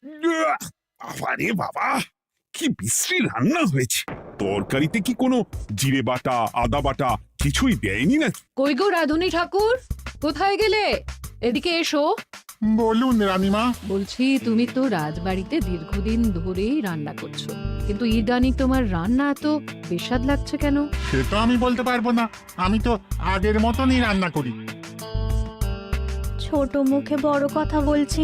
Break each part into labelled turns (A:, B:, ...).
A: আরে বাবা, কি বিশ্রী রান্না হয়েছে! তরকারিতে কি কোনো জিরে বাটা, আদা বাটা কিছুই দেয়নি নাকি?
B: কই গো রাধুনী ঠাকুর, কোথায় গেলে? এদিকে এসো।
C: বলুন রানীমা।
B: বলছি, তুমি তো রাজবাড়িতে দীর্ঘদিন ধরেই রান্না করছো, কিন্তু ইদানিং তোমার রান্না এত বেস্বাদ লাগছে কেন?
C: সে তো আমি বলতে পারবো না, আমি তো আগের মতনই রান্না করি।
D: ছোট মুখে বড় কথা বলছি,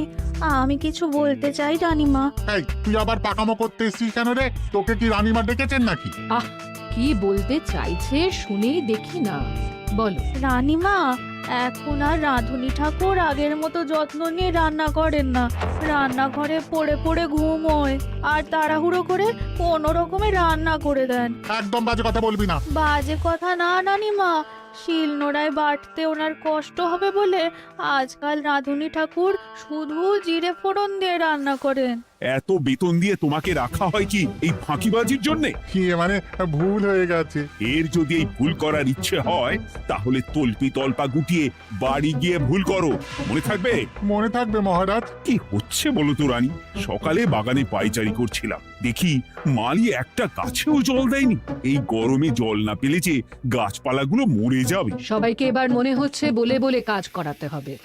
D: আমি কিছু বলতে চাই রানীমা।
C: এই, তুই আবার পাকামো করতে এসছিস কেন রে? তোকে কি রানীমা ডেকেছেন নাকি?
B: আহ, কি বলতে চাইছে শুনেই দেখি না, বলো।
D: রানীমা, এখন আর রাধুনী ঠাকুর আগের মতো যত্ন নিয়ে রান্না করেন না। রান্নাঘরে পড়ে পড়ে ঘুমোয় আর তাড়াহুড়ো করে কোনো রকমে রান্না করে দেন।
C: একদম বাজে কথা বলবি না।
D: বাজে কথা না রানীমা, শিলনোড়ায় বাটতে ওনার কষ্ট হবে বলে আজকাল রাধুনী ঠাকুর শুধু জিরে ফোড়ন দিয়ে রান্না করেন।
A: এত বেতন দিয়ে তোমাকে রাখা হয় কি এই ফাঁকিবাজির জন্যে?
C: কি মানে, ভুল হয়ে গেছে।
A: এর যদি এই ভুল করার ইচ্ছে হয় তাহলে তল্পি তল্পা গুটিয়ে বাড়ি গিয়ে ভুল করো, মনে থাকবে?
C: মনে থাকবে মহারাজ।
A: কি হচ্ছে বলো তো রানী? সকালে বাগানে পায়চারি করছিলাম, দেখি মালি একটা গাছেও জল দেয়নি। এই গরমে জল না পেলে যে গাছপালাগুলো মরে যাবে।
B: সবাইকে এবার মনে হচ্ছে বলে বলে কাজ করাতে হবে।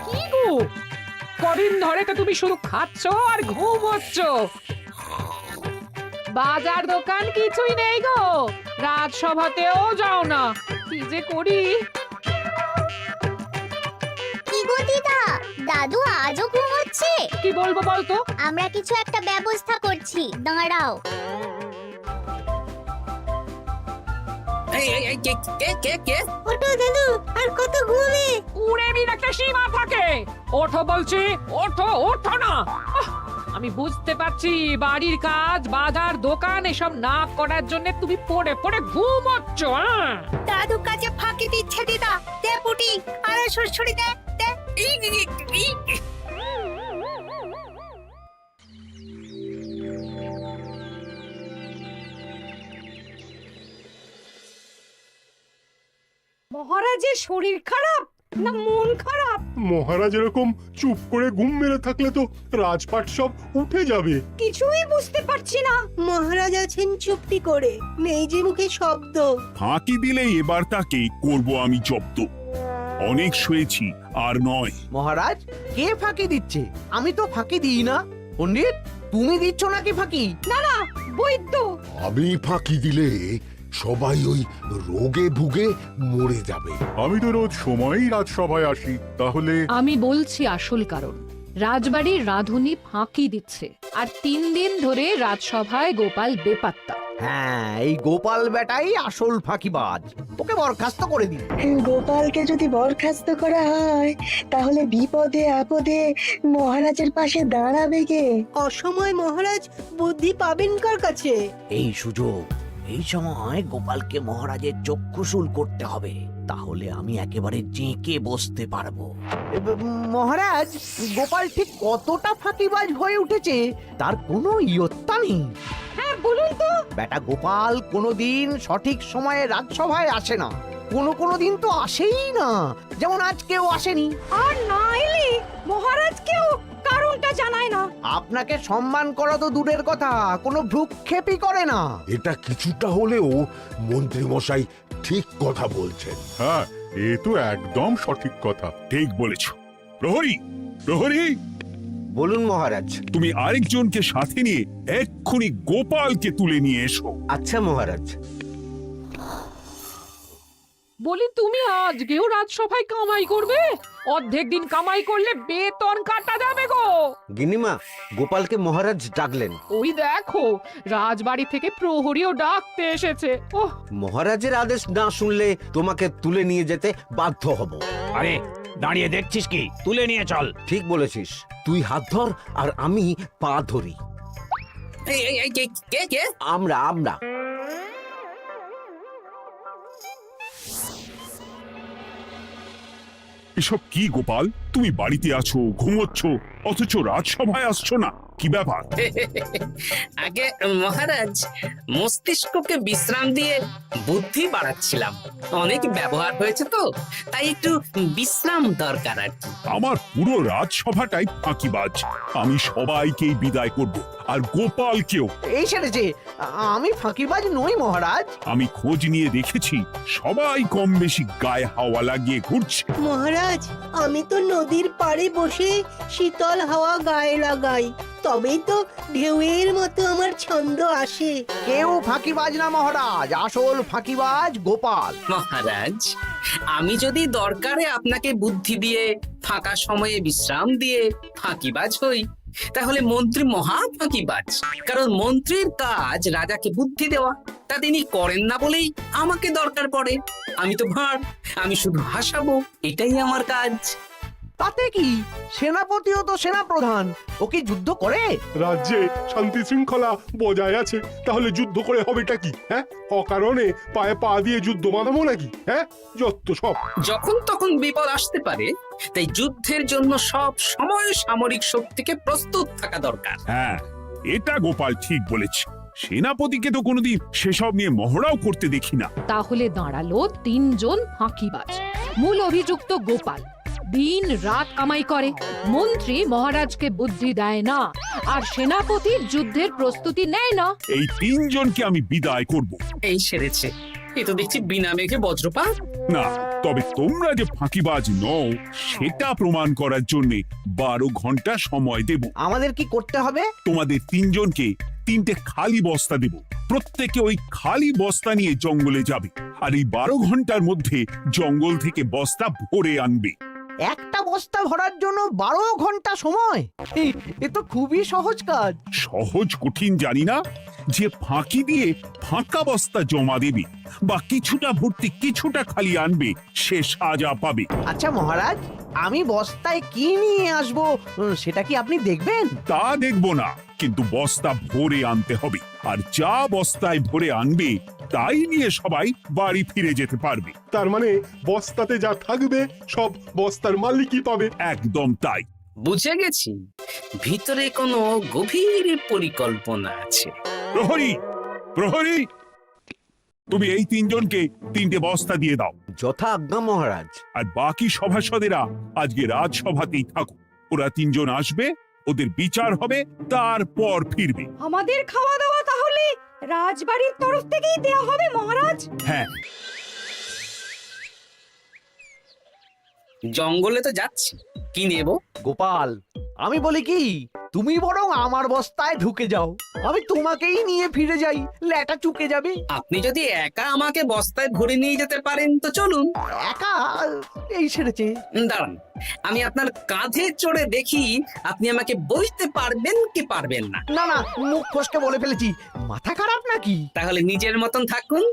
E: কি গো, কদিন ধরে তো তুমি শুধু খাচ্ছ আর ঘুমোচ্ছ। বাজার দোকান কিছুই নেই গো, রাজসভাতেও যাও না। কি যে করি।
F: কি গো দিদা, দাদু আজও ঘুমোচ্ছে?
E: কি বলবো বলতো?
F: আমরা কিছু একটা ব্যবস্থা করছি, দাঁড়াও। ওঠো দাদু, আর কত ঘুমে?
E: কুড়েমির একটা সীমা থাকে। ওঠো বলছি, ওঠো, ওঠো না। আমি বুঝতে পারছি বাড়ির কাজ, বাজার দোকান এসব না করার জন্য তুমি পড়ে পড়ে ঘুমোচ্ছ।
F: দাদু কাছে ফাঁকি দিচ্ছে দিদা। দে পুটি, আর সরসরি দে, দে।
E: মহারাজের শরীর খারাপ না মন খারাপ?
G: মহারাজ এরকম চুপ করে ঘুম মেরে থাকলে তো রাজপাট সব উঠে যাবে।
E: কিছুই বুঝতে পারছি না।
H: মহারাজ আছেন চুপটি করে, নেই যে মুখে শব্দ।
A: ফাঁকি দিলে এবার তাকে করব আমি জব্দ। অনেক শুয়েছি, আর নয়।
I: মহারাজ, কে ফাঁকি দিচ্ছে? আমি তো ফাঁকি দিই না। পণ্ডিত, তুমি দিচ্ছ নাকি ফাঁকি?
E: বৈদ্য,
J: আমি ফাঁকি দিলে সবাই ওই রোগে ভুগে মরে যাবে।
C: আমি তো রোজ সময়ই রাজসভায় আসি, তাহলে
B: আমি বলছি আসল কারণ। রাজবাড়ির রাধুনী ফাঁকি দিচ্ছে, আর 3 দিন ধরে রাজসভায় গোপাল বেপাত্তা।
I: হ্যাঁ, এই গোপাল বেটাই আসল ফাঁকিবাজ। ওকে বরখাস্ত করে দিন।
H: গোপালকে যদি বরখাস্ত করা হয় তাহলে বিপদে আপদে মহারাজের পাশে দাঁড়াবে কে? অসময় মহারাজ বুদ্ধি পাবেন কার কাছে?
I: এই সুযোগ, এই সময় গোপালকে মহারাজের চক্ষুশূল করতে হবে, তাহলে আমি একেবারে জেঁকে বসতে পারবো। মহারাজ, গোপাল ঠিক কতটা ফাঁকিবাজ হয়ে উঠেছে তার কোনো ইয়ত্তা নেই।
E: হ্যাঁ বলুন তো।
I: বেটা গোপাল কোনোদিন সঠিক সময়ে রাজসভায় আসে না, কোনো দিন তো আসেই না, যেমন আজকেও আসেনি।
E: আর না এলে মহারাজকেও কারণটা জানায় না।
I: আপনাকে সম্মান করা তো দূরের কথা, কোনো ভ্রুক্ষেপই করে না।
J: এটা কিছুটা হলেও মন্ত্রী মশাই ঠিক কথা বলছেন।
C: হ্যাঁ, এ তো একদম সঠিক কথা।
A: ঠিক বলেছ। প্রহরী, প্রহরী,
I: বলুন মহারাজ।
A: তুমি আরেকজনকে সাথে নিয়ে এক্ষুনি গোপালকে তুলে নিয়ে এসো।
I: আচ্ছা মহারাজ।
E: বলি, তুমি আজকেও রাজসভায় কামাই করবে? অর্ধেক দিন কামাই করলে বেতন কাটা যাবে গো।
I: গিনিমা, গোপালকে মহারাজ ডাকলেন।
E: ওই দেখো, রাজবাড়ি থেকে প্রহরীও ডাকতে এসেছে। ওহ,
I: মহারাজের আদেশ না শুনলে তোমাকে তুলে নিয়ে যেতে বাধ্য হব।
K: আরে দাঁড়িয়ে দেখছিস কি? তুলে নিয়ে চল।
I: ঠিক বলেছিস, তুই হাত ধর আর আমি পা ধরি। আমরা
A: এসব কি গোপাল? তুমি বাড়িতে আছো, ঘুমোচ্ছ, অথচ রাজসভায় আসছো না, কি ব্যাপার?
L: আগে মহারাজ, মস্তিষ্ককে বিশ্রাম দিয়ে বুদ্ধি বাড়াচ্ছিলাম। অনেক ব্যবহার হয়েছে তো, তাই একটু বিশ্রাম দরকার আর কি।
A: আমার পুরো রাজসভাটাই ফাঁকিবাজ। আমি সবাইকেই বিদায় করব, আর গোপালকেও।
I: এই সেরেছে, আমি ফাঁকিবাজ নই মহারাজ।
A: আমি খোঁজ নিয়ে দেখেছি সবাই কম বেশি গায়ে হাওয়া লাগিয়ে ঘুরছে।
H: মহারাজ, আমি তো নদীর পাড়ে বসে শীতল হাওয়া গায়ে লাগাই, তবেই তো ঢেউয়ের মতো আমার ছন্দ আসে।
I: কেউ ফাঁকিবাজ না মহারাজ, আসল ফাঁকিবাজ গোপাল।
L: মহারাজ, আমি যদি দরকারে আপনাকে বুদ্ধি দিয়ে, ফাঁকা সময়ে বিশ্রাম দিয়ে ফাঁকিবাজ হই, তাহলে মন্ত্রী মহা ফাঁকিবাজ। কারণ মন্ত্রীর কাজ রাজাকে বুদ্ধি দেওয়া, তা তিনি করেন না বলেই আমাকে দরকার পড়ে। আমি তো ভাঁড়, আমি শুধু হাসাবো, এটাই আমার কাজ।
I: তাতে কি, সেনাপতিও তো সেনাপ্রধান, ও কি যুদ্ধ করে?
G: রাজ্যে শান্তি শৃঙ্খলা বজায় আছে, তাহলে যুদ্ধ করে হবেটা কি? হ্যাঁ, অকারণে পায়ে পা দিয়ে যুদ্ধ বাঁধাবো নাকি? হ্যাঁ, যত সব।
L: যখন তখন বিপদ আসতে পারে, তাই যুদ্ধের জন্য সব সময় সামরিক শক্তিকে প্রস্তুত থাকা দরকার।
A: হ্যাঁ, এটা গোপাল ঠিক বলেছে। সেনাপতিকে তো কোনোদিন সেসব নিয়ে মহড়াও করতে দেখি না।
B: তাহলে দাঁড়ালো 3 জন ফাঁকিবাজ। মূল অভিযুক্ত গোপাল দিন রাত কামাই করে, মন্ত্রী মহারাজকে বুদ্ধি দেয় না, আর সেনাপতি যুদ্ধের প্রস্তুতি নেয় না।
A: এই 3 জনকে আমি বিদায় করব।
L: এই সেরেছে, এ তো দেখছি বিনা মেঘে বজ্রপাত।
A: না, তবে তোমরা যে ফাঁকিবাজ নও সেটা প্রমাণ করার জন্য 12 ঘন্টা সময় দেব।
I: আমাদের কি করতে হবে?
A: তোমাদের 3 জনকে 3টে খালি বস্তা দেব। প্রত্যেকে ওই খালি বস্তা নিয়ে জঙ্গলে যাবে, আর এই 12 ঘন্টার মধ্যে জঙ্গল থেকে বস্তা ভরে আনবে।
I: একটা বস্তা ভরার জন্য 12 ঘন্টা সময়? এ তো খুবই সহজ কাজ।
A: সহজ কঠিন জানি না, যে ফাঁকি দিয়ে ফাঁকা বস্তা জমা দেবে বা কিছুটা ভর্তি কিছুটা খালি আনবে, সে সাজা পাবে।
I: আচ্ছা মহারাজ, আমি বস্তায় কি নিয়ে আসবো সেটা কি আপনি দেখবেন?
A: তা দেখব না, কিন্তু বস্তা ভরে আনতে হবে। আর যা বস্তায় ভরে আনবে তাই নিয়ে সবাই বাড়ি ফিরে যেতে পারবে।
G: তার মানে বস্তাতে যা থাকবে সব বস্তার মালিকই পাবে।
A: একদম তাই।
L: বুঝে গেছি, ভিতরে কোনো গভীর পরিকল্পনা আছে।
A: প্রহরী, প্রহরী, তুমি এই 3 জনকে 3টে বস্তা দিয়ে দাও।
I: যথা আজ্ঞা মহারাজ।
A: আর বাকি সভাসদেরা আজকে রাজসভাতেই থাকুক। ওরা 3 জন আসবে, ওদের বিচার হবে, তারপর ফিরবে।
D: আমাদের খাওয়া দাওয়া তাহলে রাজবাড়ির তরফ থেকেই দেয়া হবে মহারাজ?
A: হ্যাঁ।
L: জঙ্গলে তো যাচ্ছি, কি নেব?
I: গোপাল, আমি বলি কি, তুমি বরং আমার বস্তায় ঢুকে যাও, আমি তোমাকেই নিয়ে ফিরে যাই, লেটা চুকে যাবে।
L: আপনি যদি একা আমাকে বস্তায় ভরে নিয়ে যেতে পারেন তো চলুন।
I: একা? এই সেরেছে।
L: দাঁড়ান, আমি আপনার কাঁধে চড়ে দেখি আপনি আমাকে বইতে পারবেন কি পারবেন না।
I: না না, মুখ ফসকে বলে ফেলেছি, মাথা খারাপ নাকি?
L: তাহলে নিজের মতন থাকুন।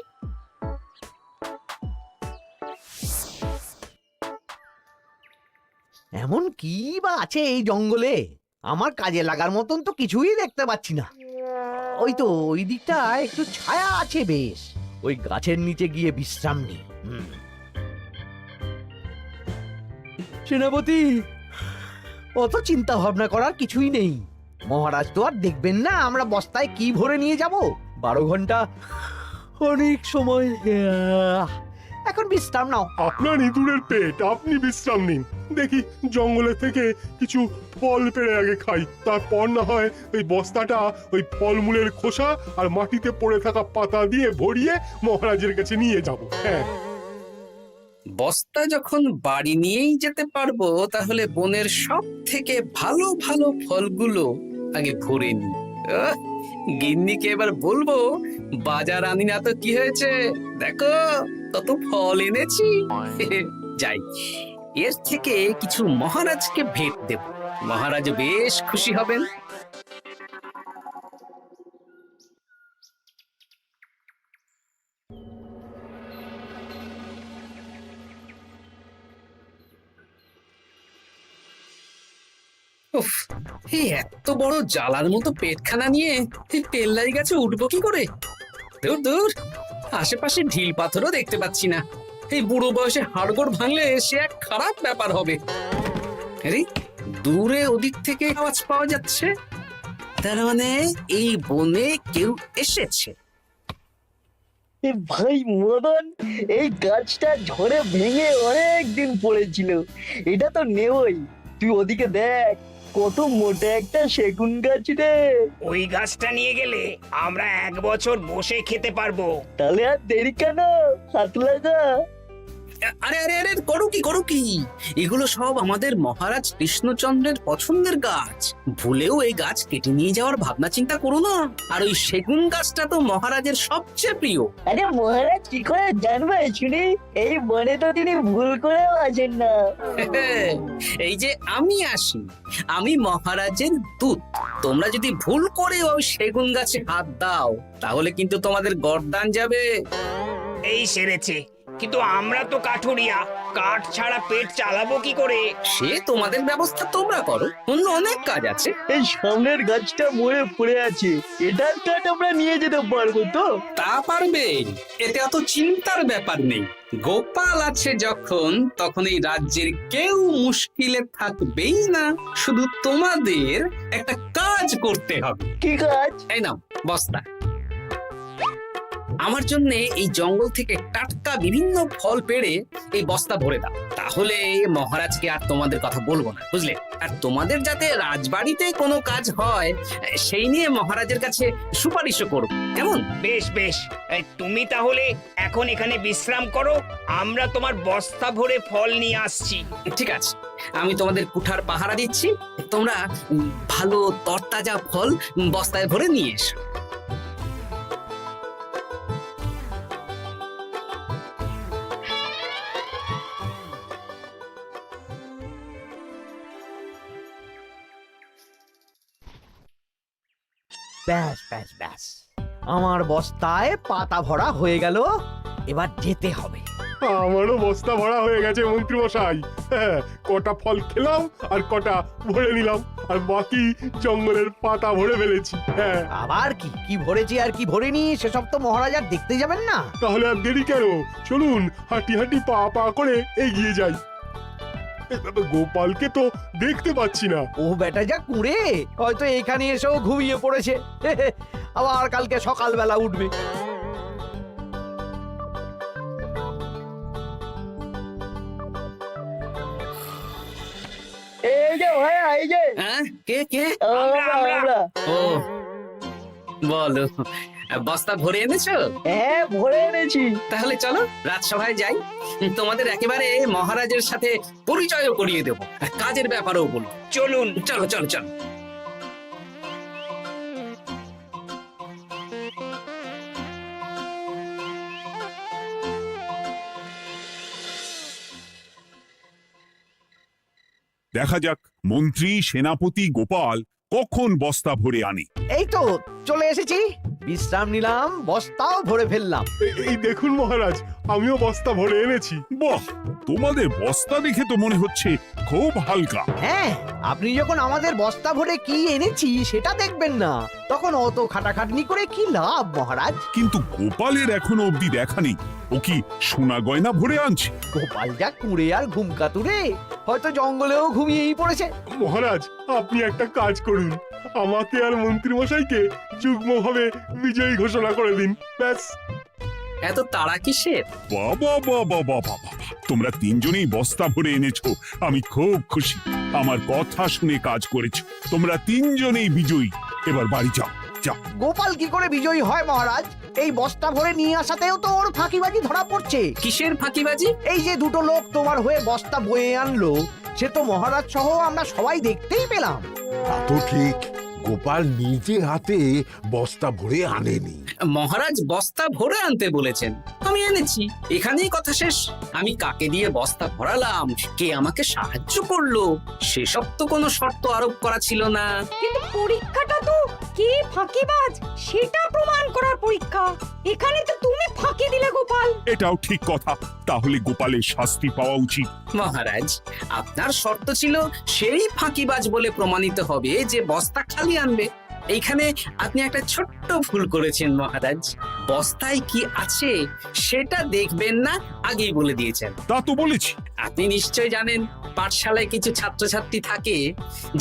I: এমন কি বা আছে এই জঙ্গলে? আমার কাজে লাগার মতন তো কিছুই দেখতে পাচ্ছি না। ওই তো ওই দিকটা একটু ছায়া আছে বেশ, ওই গাছের নিচে গিয়ে বিশ্রাম নিই। সেনাপতি, অত চিন্তা ভাবনা করার কিছুই নেই। মহারাজ তো আর দেখবেন না আমরা বস্তায় কি ভরে নিয়ে যাব। 12 ঘন্টা অনেক সময়। এখন বিশ্রাম নাও।
G: আপনার ইঁদুরের পেট, আপনি বিশ্রাম নিন। দেখি জঙ্গলে থেকে কিছু ফল পেড়ে আগে খাই, তারপর না হয় ওই বস্তাটা ওই ফলমূলের খোসা আর মাটিতে পড়ে থাকা পাতা দিয়ে ভরিয়ে মহারাজের কাছে নিয়ে যাব। হ্যাঁ,
L: বস্তা যখন বাড়ি নিয়েই যেতে পারবো, তাহলে বনের সব থেকে ভালো ভালো ফলগুলো আগে ভরে নি। গিন্নিকে এবার বলবো, বাজার আনি না তো কি হয়েছে, দেখো কত ফল এনেছি। যাই, এর থেকে কিছু মহারাজকে ভেট দেব, মহারাজ বেশ খুশি হবেন। উফ, এই এত বড় জ্বালার মতো পেটখানা নিয়ে এই পেল্লাই গাছে উঠবো কি করে? দূর দূর, আশেপাশে ঢিল পাথরও দেখতে পাচ্ছি না। এই বুড়ো বয়সে হাড়গোড় ভাঙলে সে এক খারাপ ব্যাপার হবে। আরে, দূরে ওদিক থেকে আওয়াজ পাওয়া যাচ্ছে। তার মানে এই বনে কেউ এসেছে।
H: ভাই মদন, এই গাছটা ঝড়ে ভেঙে অনেক দিন পড়েছিল, এটা তো নেবই। তুই ওদিকে দেখ, কত মোটা একটা সেগুন গাছ রে।
K: ওই গাছটা নিয়ে গেলে আমরা 1 বছর বসে খেতে পারবো।
H: তাহলে আর দেরি কেন, হাত লাগা।
L: আরে আরে আরে, করো কি এগুলো সব আমাদের মহারাজ কৃষ্ণচন্দ্রের পছন্দের গাছ। ভুলেও এই গাছ কেটে নিয়ে যাওয়ার ভাবনা চিন্তা করো না। আর ওই সেগুন গাছটা তো মহারাজের সবচেয়ে প্রিয়।
H: আরে মহারাজ কি করে জানবে শুনি? এই বনে তো তিনি ভুল করেও আসেন না।
L: এই যে আমি আসি, আমি মহারাজের দূত। তোমরা যদি ভুল করে ওই সেগুন গাছে হাত দাও তাহলে কিন্তু তোমাদের গর্দান যাবে।
K: এই সেরেছে, কিন্তু আমরা তো কাঠুরিয়া, কাঠ ছাড়া পেট চালাবো কি করে?
L: সে তোমাদের ব্যবস্থা তোমরা করো, অন্য অনেক কাজ আছে।
H: এই সামনের গাছটা মরে পড়ে আছে, এটার কাঠ আমরা নিয়ে যেতে পারবো তো?
L: তা পারবে, এতে অত চিন্তার ব্যাপার নেই। গোপাল আছে যখন, তখন এই রাজ্যের কেউ মুশকিলে থাকবেই না। শুধু তোমাদের একটা কাজ করতে হবে।
H: কি কাজ?
L: এই নাও বস্তা। আমার জন্য এই জঙ্গল থেকে টাটকা বিভিন্ন ফল পেড়ে এই বস্তা ভরে দাও। তাহলে মহারাজকে আর তোমাদের কথা বলবো না, বুঝলে? আর তোমাদের যাতে রাজবাড়িতে কোনো কাজ হয় সেই নিয়ে মহারাজের কাছে সুপারিশও করো, কেমন?
K: বেশ বেশ, এই তুমি তাহলে এখন এখানে বিশ্রাম করো, আমরা তোমার বস্তা ভরে ফল নিয়ে আসছি।
L: ঠিক আছে, আমি তোমাদের কুঠার পাহারা দিচ্ছি। তোমরা ভালো তরতাজা ফল বস্তায় ভরে নিয়ে এসো।
I: ব্যাস ব্যাস ব্যাস, আমার বস্তায় পাতা ভরা হয়ে গেল, এবার যেতে হবে।
G: আমারও বস্তা ভরা হয়ে গেছে মন্ত্রী মশাই। হ্যাঁ, কটা ফল খেলাম আর কটা ভরে নিলাম, আর বাকি জঙ্গলের পাতা ভরে ফেলেছি। হ্যাঁ,
I: আবার কি কি ভরেছি আর কি ভরিনি সেসব তো মহারাজ আর দেখতে যাবেন না।
G: তাহলে আর দেরি কেন, চলুন হাঁটি হাঁটি পা পা করে এগিয়ে যাই। গোপালকে তো দেখতে পাচ্ছি না।
I: ও বেটা যা কুঁড়ে, হয়তো এখানে এসেও ঘুমিয়ে পড়েছে। আবার কালকে সকালবেলা উঠবে।
H: এই যে ভাইয়া, এই যে।
L: হ্যাঁ, কে কে?
H: আমরা।
L: ও বলো, বস্তা ভরে এনেছো?
H: হ্যাঁ, ভরে এনেছি।
L: তাহলে চলো রাজসভায় যাই, তোমাদের একেবারে মহারাজের সাথে পরিচয়ও করিয়ে দেবো, আর কাজের ব্যাপারেও বলবো।
K: চলুন।
L: চলো চলো চলো।
A: দেখা যাক মন্ত্রী সেনাপতি গোপাল কখন বস্তা ভরে আনে।
I: এই তো চলে এসেছি, বিশ্রাম নিলাম, বস্তাও ভরে ফেললাম।
G: এই দেখুন মহারাজ, আমিও বস্তা ভরে এনেছি।
A: বাহ, তোমাদের বস্তা দেখে তো মনে হচ্ছে খুব হালকা।
I: হ্যাঁ, আপনি যখন আমাদের বস্তা ভরে কি এনেছি সেটা দেখবেন না, তখন অত খাটাখাটনি করে কি লাভ মহারাজ?
A: কিন্তু গোপালের এখনো অবধি দেখা নেই, ও কি সোনা গয়না ভরে আনছে?
I: গোপাল যা কুঁড়ে আর ঘুম কাতুরে, হয়তো জঙ্গলেও ঘুমিয়েই পড়েছে।
G: মহারাজ, আপনি একটা কাজ করুন, আমাকে আর মন্ত্রী মশাইকে যুগ্মভাবে বিজয়ী ঘোষণা করে দিন, ব্যাস।
L: এত তাড়া কিসের?
A: বাবা বাবা বাবা, তোমরা তিনজনেই বস্তা ভরে এনেছো, আমি খুব খুশি। আমার কথা শুনে কাজ করেছো, তোমরা তিনজনেই বিজয়ী। এবার বাড়ি যাও, যাও।
I: গোপাল কি করে বিজয়ী হয় মহারাজ? এই বস্তা ভরে নিয়ে আসাতেও তো ওর ফাঁকিবাজি ধরা পড়ছে।
L: কিসের ফাঁকিবাজি?
I: এই যে দুটো লোক তোমার হয়ে বস্তা বয়ে আনলো, সে তো মহারাজ সহ আমরা সবাই দেখতেই পেলাম।
J: তা তো ঠিক, গোপাল নিজে হাতে বস্তা ভরে আনেনি।
L: মহারাজ বস্তা ভরে আনতে বলেছেন, আমি এনেছি, এখানেই কথা শেষ। আমি কাকে দিয়ে বস্তা ভরালাম, কে আমাকে সাহায্য করলো, সেসব তো কোনো শর্ত আরোপ করা ছিল না।
F: কিন্তু পরীক্ষাটা তো কে ফাঁকিবাজ সেটা প্রমাণ করার পরীক্ষা। এখানে তো তুমি ফাঁকি দিলে গোপাল।
A: এটাও ঠিক কথা, তাহলে গোপালের শাস্তি পাওয়া উচিত।
L: মহারাজ, আপনার শর্ত ছিল সেই ফাঁকিবাজ বলে প্রমাণিত হবে যে বস্তা খালি আনবে। এইখানে আপনি একটা ছোট্ট ভুল করেছেন মহারাজ, বস্তায় কি আছে সেটা দেখবেন না আগেই বলে দিয়েছেন।
A: তা তো বলেছি।
L: আপনি নিশ্চয় জানেন পাঠশালায় কিছু ছাত্রছাত্রী থাকে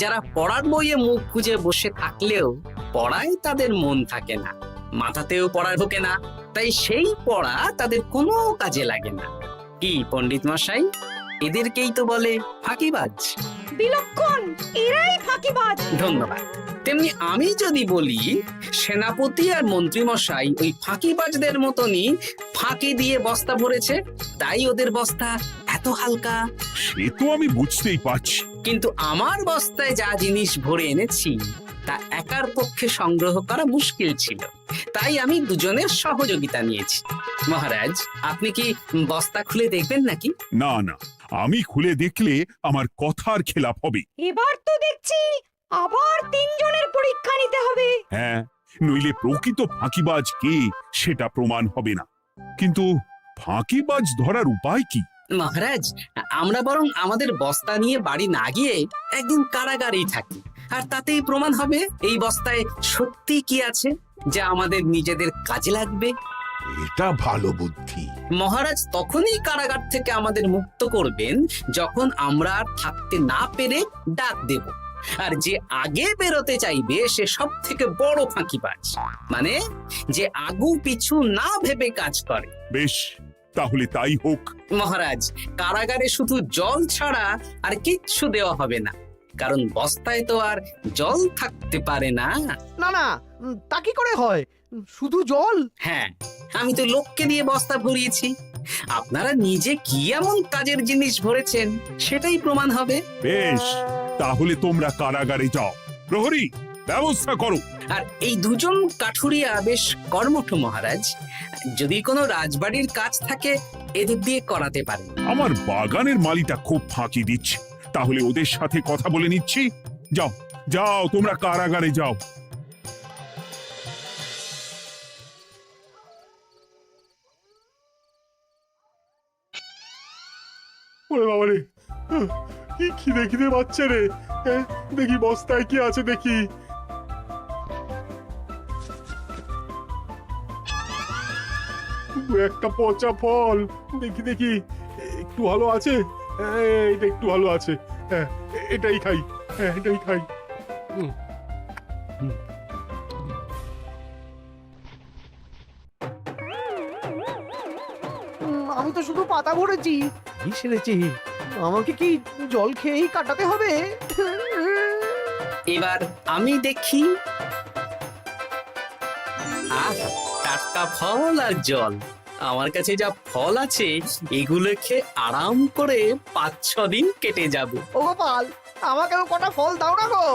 L: যারা পড়ার বইয়ে মুখ গুজে বসে থাকলেও পড়ায় তাদের মন থাকে না, মাথাতেও পড়া ঢোকে না, তাই সেই পড়া তাদের কোনো কাজে লাগে না। কি পণ্ডিত মশাই, এদেরকেই তো বলে ফাঁকিবাজ।
F: বিলক্ষণ, এরাই ফাঁকিবাজ।
L: ধন্যবাদ। তেমনি আমি যদি বলি সেনাপতি আর মন্ত্রী মশাই ওই ফাঁকিবাজদের মতনই ফাঁকি দিয়ে বস্তা ভরেছে, তাই ওদের বস্তা এত হালকা।
A: সে তো আমি বুঝতেই পারছি।
L: কিন্তু আমার বস্তায় যা জিনিস ভরে এনেছি তা একার পক্ষে সংগ্রহ করা মুশকিল ছিল, তাই আমি দুজনের সহযোগিতা নিয়েছি। মহারাজ, আপনি কি বস্তা খুলে দেখবেন নাকি?
A: না না, আমি খুলে দেখলে আমার কথার খেলাপ হবে।
F: এবার তো দেখছি আবার তিনজনের পরীক্ষা নিতে হবে।
A: হ্যাঁ, নইলে প্রকৃত ফাঁকিবাজ কে সেটা প্রমাণ হবে না। কিন্তু ফাঁকিবাজ ধরার উপায় কি?
L: মহারাজ, আমরা বরং আমাদের বস্তা নিয়ে বাড়ি না গিয়ে একদিন কারাগারেই থাকি, আর তাতেই প্রমাণ হবে এই বস্তায় সত্যি কি আছে যা আমাদের নিজেদের কাজে লাগবে।
J: এটা ভালো বুদ্ধি।
L: মহারাজ তখনই কারাগার থেকে আমাদের মুক্ত করবেন যখন আমরা আর থাকতে না পেরে ডাক দেব, আর যে আগে বেরোতে চাইবে সে সব থেকে বড় ফাঁকিবাজ, মানে যে আগু পিছু না ভেবে কাজ করে।
A: বেশ, তাহলে তাই হোক।
L: মহারাজ, কারাগারে শুধু জল ছাড়া আর কিচ্ছু দেওয়া হবে না, কারণ বস্তায় তো আর জল থাকতে পারে না।
I: না না, তা কি করে হয়? শুধু জল?
L: হ্যাঁ, আমি তো লোককে দিয়ে বস্তা ভরিয়েছি। আপনারা নিজে কি এমন কাজের জিনিস ভরেছেন সেটাই প্রমাণ হবে।
A: বেশ, তাহলে তোমরা কারাগারে যাও। প্রহরী, ব্যবস্থা করো।
L: আর এই দুজন কাঠুরিয়া বেশ কর্মঠ মহারাজ, যদি কোনো রাজবাড়ির কাজ থাকে এদের দিয়ে করাতে পারেন।
A: আমার বাগানের মালিটা খুব ফাঁকি দিচ্ছে, তাহলে ওদের সাথে কথা বলে নিচ্ছি। যাও যাও, তোমরা কারাগারে যাও।
G: ওরে বাবা রে, কি খিদে খিদে পাচ্ছে রে। দেখি বস্তায় কি আছে দেখি। একটা পচা ফল, দেখি দেখি একটু ভালো আছে। এটা একটু ভালো আছে, হ্যাঁ এটাই খাই, হ্যাঁ এটাই খাই।
I: আমি তো শুধু পাতা ভরেছি, কি সেরেছি? আমাকে কি জল খেয়েই কাটাতে হবে?
L: এবার আমি দেখি। টাটকা ফল আর জল, আমার কাছে যা ফল আছে এগুলো খেয়ে আরাম করে 5-6 দিন কেটে যাবে।
I: ও গোপাল, আমাকেও কটা ফল দাও না গো।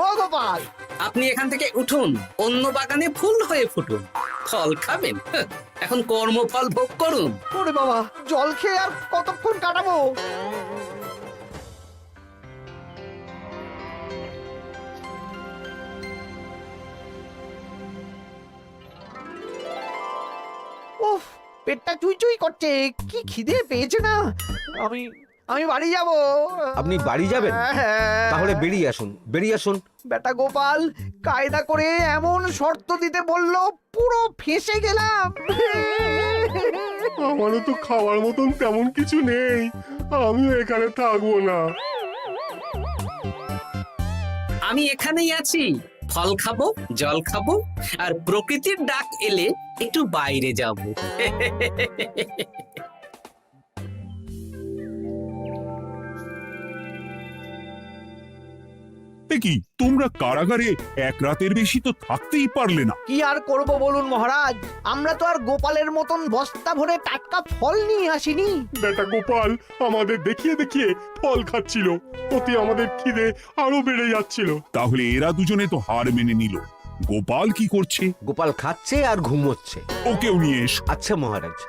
I: ও গোপাল,
L: আপনি এখান থেকে উঠুন, অন্য বাগানে ফুল হয়ে ফুটুন। ফল খাবেন? এখন কর্মফল ভোগ করুন।
I: ওরে বাবা, জল খেয়ে আর কতক্ষণ কাটাবো? উফ, পেটটা চুই করছে, কি খিদে পেয়েছে না। আমি আমি বাড়ি যাব।
M: আপনি বাড়ি যাবেন?
I: হ্যাঁ।
M: তাহলে বেরিয়ে আসুন, বেরিয়ে আসুন।
I: বেটা গোপাল কায়দা করে এমন শর্ত দিতে বললো, পুরো ফেঁসে গেলাম।
G: আমারও তো খাওয়ার মতন তেমন কিছু নেই, আমিও এখানে থাকবো না।
L: আমি এখানেই আছি, ফল খাবো, জল খাবো, আর প্রকৃতির ডাক এলে একটু বাইরে যাব।
A: কি তোমরা কারাগারে এক রাতের বেশি তো থাকতেই পারলে না?
I: কি আর করব বলুন মহারাজ, আমরা তো আর গোপালের মতন বস্তা ভরে টাটকা ফল নিয়ে আসিনি।
G: বেটা গোপাল আমাদের দেখিয়ে দেখিয়ে ফল খাচ্ছিল, অতি আমাদের খিদে আরো বেড়ে যাচ্ছিল।
A: তাহলে এরা দুজনে তো হার মেনে নিল। গোপাল কি করছে?
M: গোপাল খাচ্ছে আর ঘুমোচ্ছে।
A: ওকেও নিয়ে এসো।
M: আচ্ছা মহারাজ।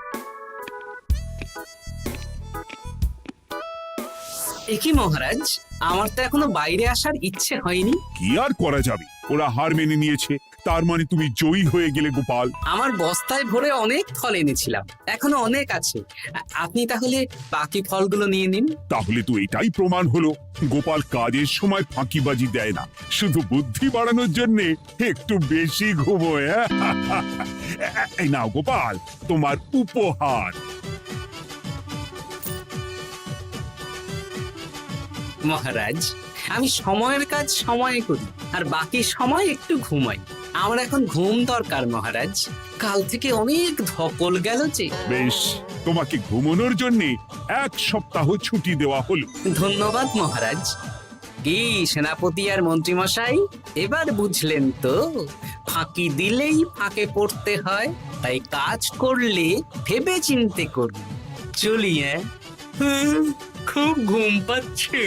L: একই মহারাজ, আমার তো এখনো বাইরে আসার ইচ্ছে হয়নি।
A: কি আর করা যাবে, ওরা হার মেনে নিয়েছে, তার মানে তুমি জয়ী হয়ে গেলে গোপাল।
L: আমার বস্তায় ভরে অনেক ফল এনেছিলাম, এখনো অনেক আছে। আপনি তাহলে বাকি ফলগুলো নিয়ে নিন।
A: তাহলে তো এটাই প্রমাণ হলো গোপাল কাজের সময় ফাঁকিবাজি দেয় না, শুধু বুদ্ধি বাড়ানোর জন্য একটু বেশি ঘুমোয়। এই নাও গোপাল, তোমার উপহার।
L: মহারাজ, আমি সময়ের কাজ সময়ে করি আর বাকি সময় একটু ঘুমাই। আমার এখন ঘুম দরকার মহারাজ, কাল থেকে অনেক ধকল গেল যে।
A: বেশ, তোমাকে ঘুমানোর জন্য 1 সপ্তাহ ছুটি দেওয়া হলো।
L: ধন্যবাদ মহারাজ। কি সেনাপতি আর মন্ত্রীমশাই, এবার বুঝলেন তো ফাঁকি দিলেই ফাঁকে পড়তে হয়, তাই কাজ করলে ভেবে চিন্তে করুন। চলি, খুব ঘুম পাচ্ছে।